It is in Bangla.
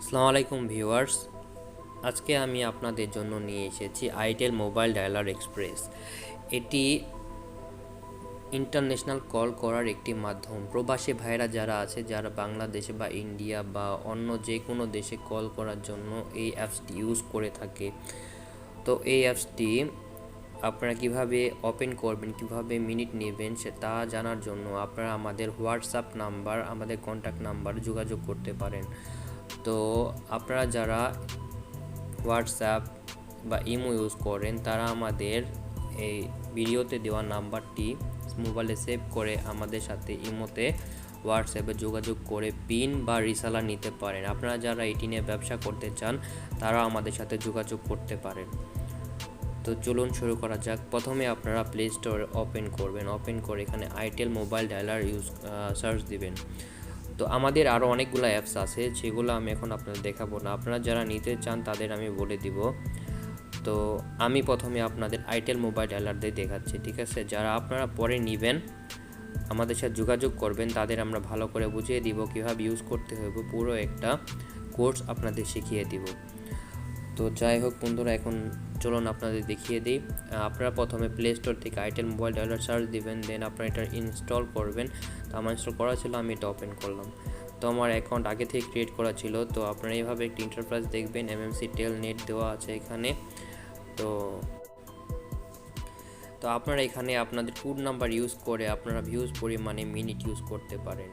আসসালামু আলাইকুম ভিউয়ার্স। আজকে আমি আপনাদের জন্য নিয়ে এসেছি আইটেল মোবাইল ডায়ালার এক্সপ্রেস। এটি ইন্টারন্যাশনাল কল করার একটি মাধ্যম। প্রবাসী ভাইরা যারা আছে, যারা বাংলাদেশে বা ইন্ডিয়া বা অন্য যে কোনো দেশে কল করার জন্য এই অ্যাপসটি ইউজ করে থাকে। তো এই অ্যাপসটি আপনারা কিভাবে ওপেন করবেন, কিভাবে মিনিট নেবেন তা জানার জন্য আপনারা আমাদের হোয়াটসঅ্যাপ নাম্বার, আমাদের কন্ট্যাক্ট নাম্বার যোগাযোগ করতে পারেন। তো আপনারা যারা হোয়াটসঅ্যাপ বা ইমো ইউজ করেন তারা আমাদের এই ভিডিওতে দেওয়া নাম্বারটি মোবাইলে সেভ করে আমাদের সাথে ইমোতে হোয়াটসঅ্যাপে যোগাযোগ করে পিন বা রিসালার নিতে পারেন। আপনারা যারা এটি নিয়ে ব্যবসা করতে চান তারা আমাদের সাথে যোগাযোগ করতে পারেন। তো চলুন শুরু করা যাক। প্রথমে আপনারা প্লে স্টোর ওপেন করে এখানে আইটেল মোবাইল ডায়ালার সার্চ দিবেন। তো আমাদের আরও অনেকগুলো অ্যাপস আছে, সেগুলো আমি এখন আপনাদের দেখাবো না। আপনারা যারা নিতে চান তাদের আমি বলে দিব। তো আমি প্রথমে আপনাদের আইটেল মোবাইল ডায়ালার দিয়ে দেখাচ্ছি, ঠিক আছে? যারা আপনারা পরে নেবেন, আমাদের সাথে যোগাযোগ করবেন, তাদের আমরা ভালো করে বুঝিয়ে দিব কীভাবে ইউজ করতে হবে। পুরো একটা কোর্স আপনাদের শিখিয়ে দিব। তো যাই হোক বন্ধুরা, এখন চলুন আপনাদের দেখিয়ে দিই। আপনারা প্রথমে প্লে স্টোর থেকে আইটেল মোবাইল ডায়ালার সার্চ দিবেন, দেন আপনারা এটা ইনস্টল করবেন। তো আমার ইনস্টল করা ছিল, আমি এটা ওপেন করলাম। তো আমার অ্যাকাউন্ট আগে থেকে ক্রিয়েট করা ছিল। তো আপনারা এইভাবে একটি ইন্টারফেস দেখবেন, এমএমসি টেল নেট দেওয়া আছে এখানে। তো তো আপনারা এখানে আপনাদের কোড নাম্বার ইউজ করে আপনারা ভিউজ পরিমাণে মিনিট ইউজ করতে পারেন।